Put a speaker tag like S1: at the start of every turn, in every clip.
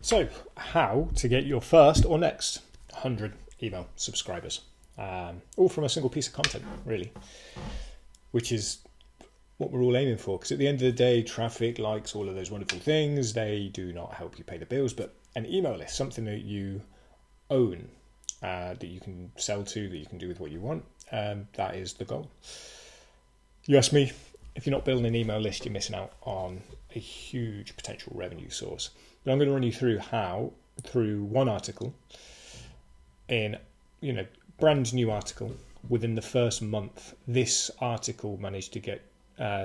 S1: So, how to get your first or next 100 email subscribers? All from a single piece of content, really, which is what we're all aiming for. Because at the end of the day, traffic, likes, all of those wonderful things, they do not help you pay the bills. But an email list, something that you own, that you can sell to, that you can do with what you want, that is the goal. You ask me, if you're not building an email list, you're missing out on a huge potential revenue source. But I'm going to run you through how, through one article, in brand new article, within the first month, this article managed to get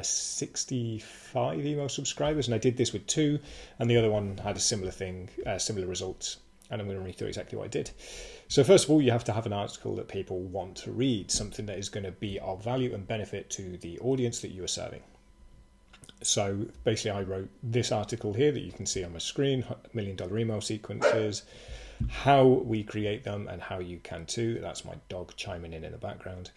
S1: 65 email subscribers, and I did this with two, and the other one had a similar thing, similar results. And I'm going to run you through exactly what I did. So first of all, you have to have an article that people want to read, something that is going to be of value and benefit to the audience that you are serving. So basically, I wrote this article here that you can see on my screen, $1 Million Email Sequences, how we create them and how you can too. That's my dog chiming in the background.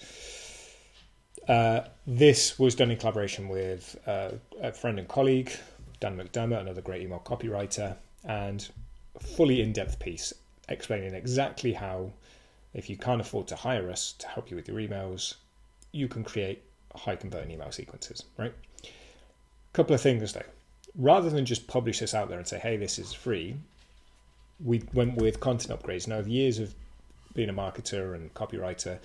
S1: This was done in collaboration with a friend and colleague, Dan McDermott, another great email copywriter, and a fully in-depth piece explaining exactly how, if you can't afford to hire us to help you with your emails, you can create high converting email sequences, right? Couple of things though. Rather than just publish this out there and say, hey, this is free, we went with content upgrades. Now, years of being a marketer and copywriter,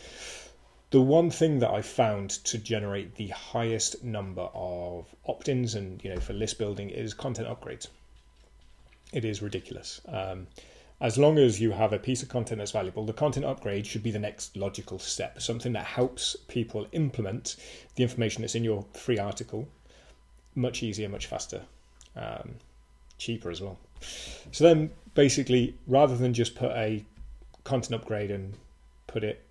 S1: the one thing that I found to generate the highest number of opt-ins and for list building is content upgrades. It is ridiculous. As long as you have a piece of content that's valuable, the content upgrade should be the next logical step, something that helps people implement the information that's in your free article much easier, much faster, cheaper as well. So then basically, rather than just put a content upgrade and put it,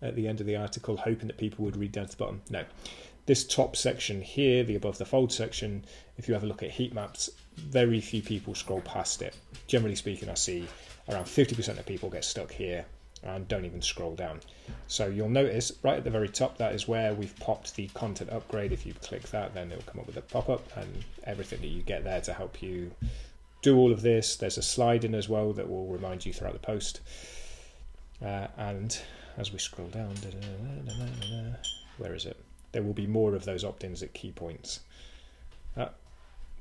S1: at the end of the article, hoping that people would read down to the bottom, no. This top section here, the above the fold section, if you have a look at heat maps, very few people scroll past it. Generally speaking, I see around 50% of people get stuck here and don't even scroll down. So you'll notice right at the very top, that is where we've popped the content upgrade. If you click that, then it'll come up with a pop-up and everything that you get there to help you do all of this. There's a slide in as well that will remind you throughout the post. And as we scroll down, where is it? There will be more of those opt-ins at key points.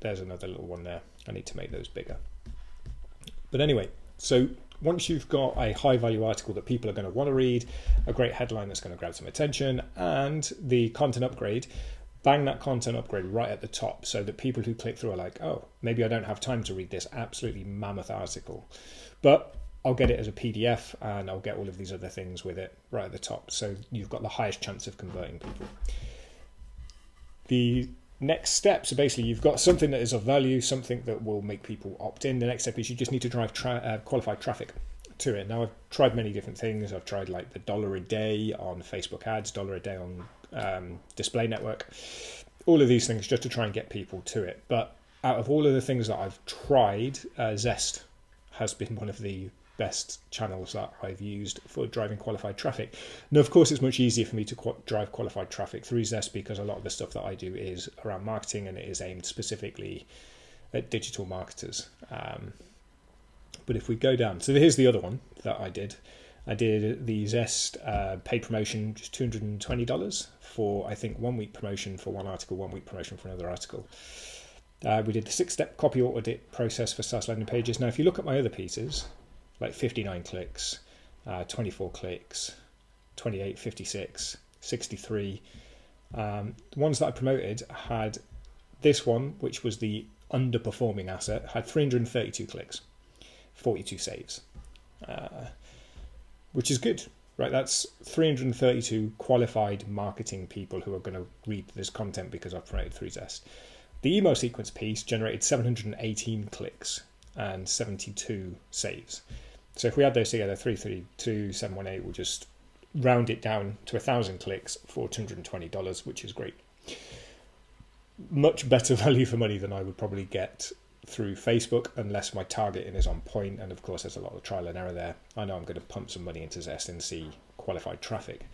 S1: There's another little one there. I need to make those bigger. But anyway, so once you've got a high value article that people are going to want to read, a great headline that's going to grab some attention, and the content upgrade, bang that content upgrade right at the top so that people who click through are like, oh, maybe I don't have time to read this absolutely mammoth article, but I'll get it as a PDF and I'll get all of these other things with it right at the top. So you've got the highest chance of converting people. The next step, so basically you've got something that is of value, something that will make people opt in. The next step is you just need to drive qualified traffic to it. Now, I've tried many different things. I've tried like the $1 a day on Facebook ads, $1 a day on display network, all of these things just to try and get people to it. But out of all of the things that I've tried, Zest has been one of the best channels that I've used for driving qualified traffic. Now, of course, it's much easier for me to drive qualified traffic through Zest because a lot of the stuff that I do is around marketing and it is aimed specifically at digital marketers. But if we go down, so here's the other one that I did. I did the Zest paid promotion, just $220 for, I think, 1 week promotion for one article, 1 week promotion for another article. We did the 6-step copy audit process for SaaS landing pages. Now, if you look at my other pieces, like 59 clicks, 24 clicks, 28, 56, 63. The ones that I promoted had this one, which was the underperforming asset, had 332 clicks, 42 saves, which is good, right? That's 332 qualified marketing people who are going to read this content because I've promoted through Zest. The email sequence piece generated 718 clicks and 72 saves. So if we add those together, 332, 718, we'll just round it down to 1,000 clicks for $220, which is great. Much better value for money than I would probably get through Facebook, unless my targeting is on point. And of course, there's a lot of trial and error there. I know I'm going to pump some money into Zest and see qualified traffic.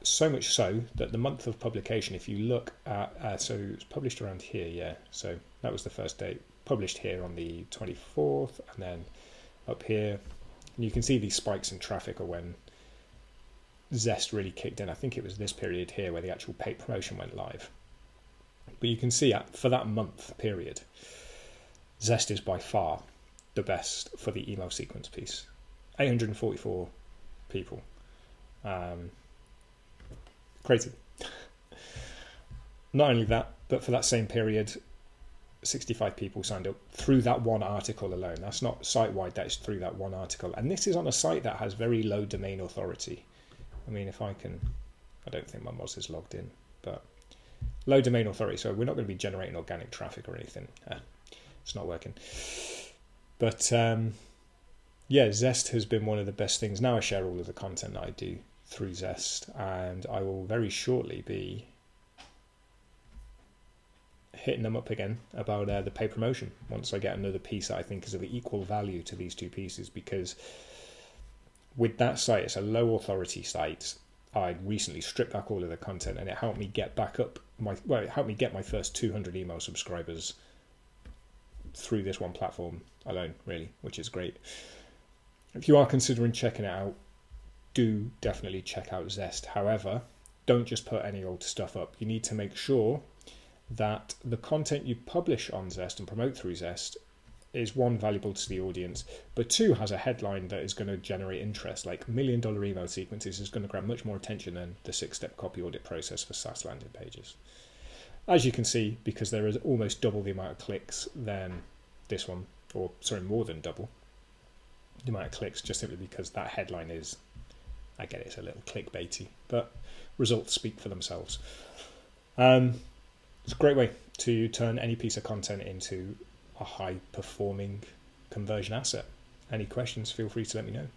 S1: So much so that the month of publication, if you look at, so it was published around here, yeah. So that was the first date. published here on the 24th, and then up here, and you can see these spikes in traffic are when Zest really kicked in. I think it was this period here where the actual paid promotion went live. But you can see for that month period, Zest is by far the best for the email sequence piece. 844 people. Crazy. Not only that, but for that same period, 65 people signed up through that one article alone. That's not site-wide, that's through that one article. And this is on a site that has very low domain authority. I mean, I don't think my Moz is logged in, but low domain authority, so we're not going to be generating organic traffic or anything. It's not working. But yeah, Zest has been one of the best things. Now I share all of the content that I do through Zest, and I will very shortly be hitting them up again about the paid promotion once I get another piece that I think is of equal value to these two pieces, because with that site, it's a low authority site. I recently stripped back all of the content, and it helped me get back up it helped me get my first 200 email subscribers through this one platform alone, really, which is great. If you are considering checking it out, do definitely check out Zest. However, don't just put any old stuff up. You need to make sure that the content you publish on Zest and promote through Zest is, one, valuable to the audience, but two, has a headline that is going to generate interest. Like $1 million email sequences is going to grab much more attention than the 6-step copy audit process for SaaS landing pages. As you can see, because there is almost double the amount of clicks than this one, or sorry, more than double the amount of clicks, just simply because that headline is, I get it's a little clickbaity, but results speak for themselves. It's a great way to turn any piece of content into a high performing conversion asset. Any questions, feel free to let me know.